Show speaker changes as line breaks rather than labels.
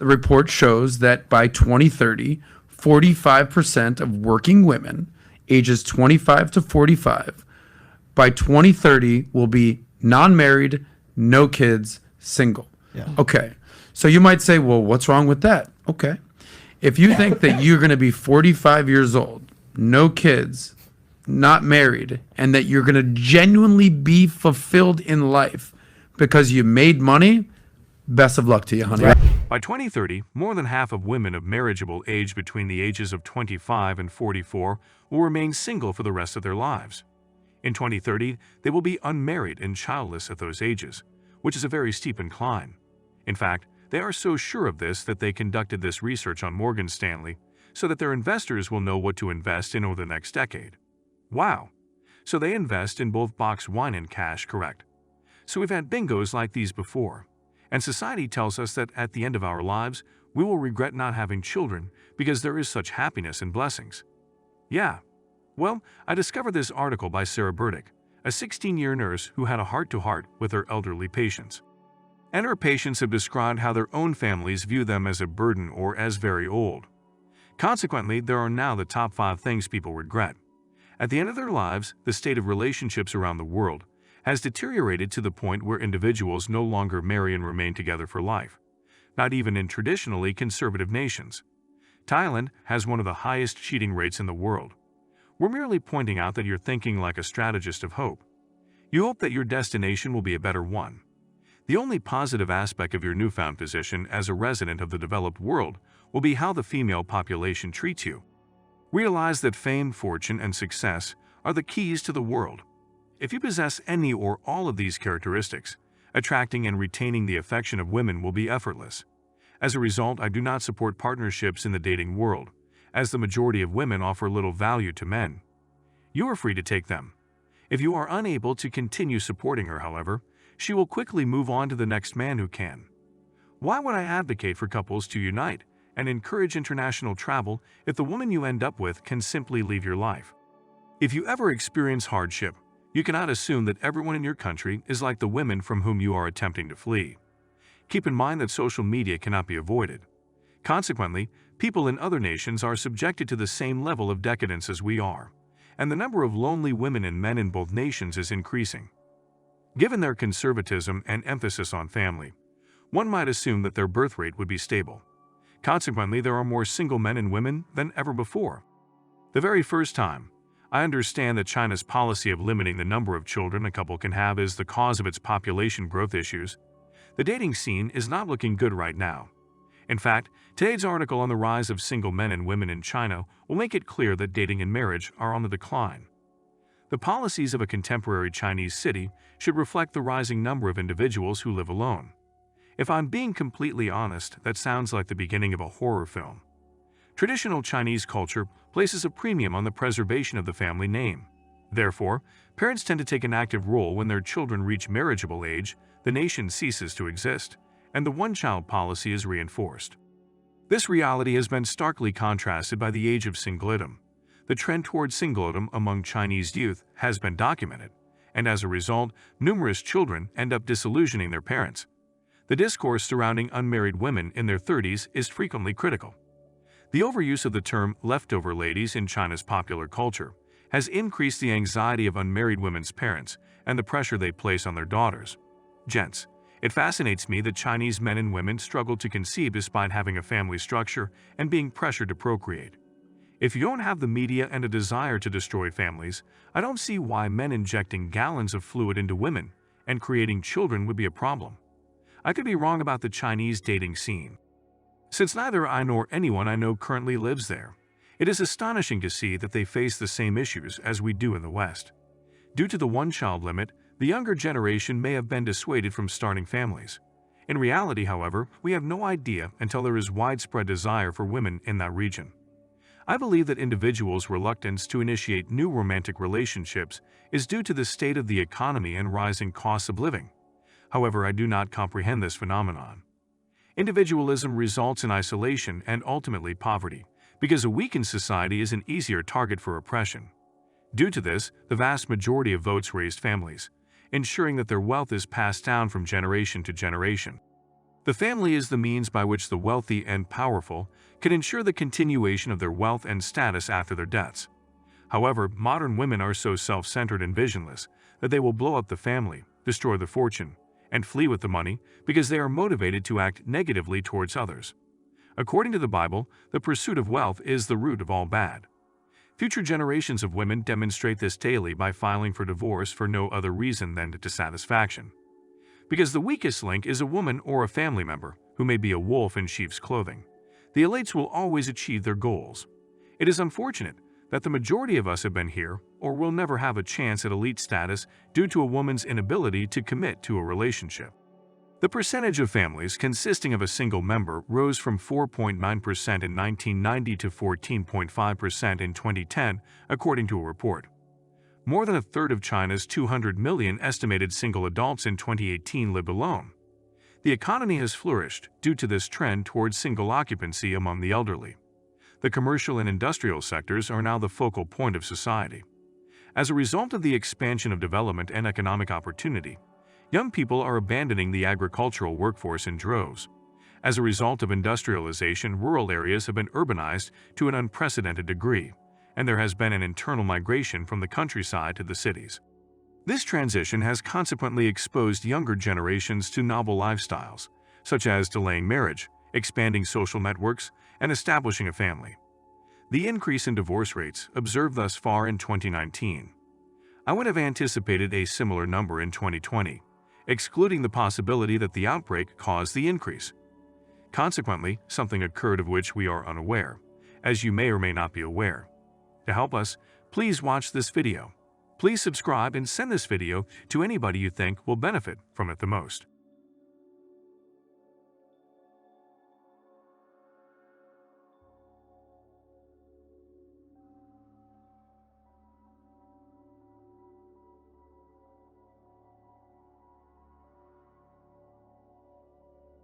The report shows that by 2030, 45% of working women ages 25 to 45 by 2030 will be non-married, no kids, single.
Yeah.
Okay. So you might say, well, what's wrong with that? Okay. If you think that you're going to be 45 years old, no kids, not married, and that you're going to genuinely be fulfilled in life because you made money, best of luck to you, honey.
Right.
By 2030, more than half of women of marriageable age between the ages of 25 and 44 will remain single for the rest of their lives. In 2030, they will be unmarried and childless at those ages, which is a very steep incline. In fact, they are so sure of this that they conducted this research on Morgan Stanley so that their investors will know what to invest in over the next decade. Wow! So they invest in both box wine and cash, correct? So we've had bingos like these before. And society tells us that at the end of our lives, we will regret not having children because there is such happiness and blessings. Yeah. Well, I discovered this article by Sarah Burdick, a 16-year nurse who had a heart-to-heart with her elderly patients. And her patients have described how their own families view them as a burden or as very old. Consequently, there are now the top 5 things people regret. At the end of their lives, the state of relationships around the world has deteriorated to the point where individuals no longer marry and remain together for life, not even in traditionally conservative nations. Thailand has one of the highest cheating rates in the world. We're merely pointing out that you're thinking like a strategist of hope. You hope that your destination will be a better one. The only positive aspect of your newfound position as a resident of the developed world will be how the female population treats you. Realize that fame, fortune, and success are the keys to the world. If you possess any or all of these characteristics, attracting and retaining the affection of women will be effortless. As a result, I do not support partnerships in the dating world, as the majority of women offer little value to men. You are free to take them. If you are unable to continue supporting her, however, she will quickly move on to the next man who can. Why would I advocate for couples to unite and encourage international travel if the woman you end up with can simply leave your life? If you ever experience hardship, you cannot assume that everyone in your country is like the women from whom you are attempting to flee. Keep in mind that social media cannot be avoided. Consequently, people in other nations are subjected to the same level of decadence as we are, and the number of lonely women and men in both nations is increasing. Given their conservatism and emphasis on family, one might assume that their birth rate would be stable. Consequently, there are more single men and women than ever before. The very first time, I understand that China's policy of limiting the number of children a couple can have is the cause of its population growth issues. The dating scene is not looking good right now. In fact, today's article on the rise of single men and women in China will make it clear that dating and marriage are on the decline. The policies of a contemporary Chinese city should reflect the rising number of individuals who live alone. If I'm being completely honest, that sounds like the beginning of a horror film. Traditional Chinese culture places a premium on the preservation of the family name. Therefore, parents tend to take an active role when their children reach marriageable age, the nation ceases to exist, and the one-child policy is reinforced. This reality has been starkly contrasted by the age of singlehood. The trend toward singlehood among Chinese youth has been documented, and as a result, numerous children end up disillusioning their parents. The discourse surrounding unmarried women in their 30s is frequently critical. The overuse of the term leftover ladies in China's popular culture has increased the anxiety of unmarried women's parents and the pressure they place on their daughters. Gents, it fascinates me that Chinese men and women struggle to conceive despite having a family structure and being pressured to procreate. If you don't have the media and a desire to destroy families, I don't see why men injecting gallons of fluid into women and creating children would be a problem. I could be wrong about the Chinese dating scene. Since neither I nor anyone I know currently lives there, it is astonishing to see that they face the same issues as we do in the West. Due to the one-child limit, the younger generation may have been dissuaded from starting families. In reality, however, we have no idea until there is widespread desire for women in that region. I believe that individuals' reluctance to initiate new romantic relationships is due to the state of the economy and rising costs of living. However, I do not comprehend this phenomenon. Individualism results in isolation and ultimately poverty, because a weakened society is an easier target for oppression. Due to this, the vast majority of votes raised families, ensuring that their wealth is passed down from generation to generation. The family is the means by which the wealthy and powerful can ensure the continuation of their wealth and status after their deaths. However, modern women are so self-centered and visionless that they will blow up the family, destroy the fortune, and flee with the money because they are motivated to act negatively towards others. According to the Bible, the pursuit of wealth is the root of all bad. Future generations of women demonstrate this daily by filing for divorce for no other reason than dissatisfaction. Because the weakest link is a woman or a family member who may be a wolf in sheep's clothing, the elites will always achieve their goals. It is unfortunate that the majority of us have been here or will never have a chance at elite status due to a woman's inability to commit to a relationship. The percentage of families consisting of a single member rose from 4.9% in 1990 to 14.5% in 2010, according to a report. More than a third of China's 200 million estimated single adults in 2018 lived alone. The economy has flourished due to this trend towards single occupancy among the elderly. The commercial and industrial sectors are now the focal point of society. As a result of the expansion of development and economic opportunity, young people are abandoning the agricultural workforce in droves. As a result of industrialization, rural areas have been urbanized to an unprecedented degree, and there has been an internal migration from the countryside to the cities. This transition has consequently exposed younger generations to novel lifestyles, such as delaying marriage, expanding social networks, and establishing a family. The increase in divorce rates observed thus far in 2019. I would have anticipated a similar number in 2020, excluding the possibility that the outbreak caused the increase. Consequently, something occurred of which we are unaware, as you may or may not be aware. To help us, please watch this video. Please subscribe and send this video to anybody you think will benefit from it the most.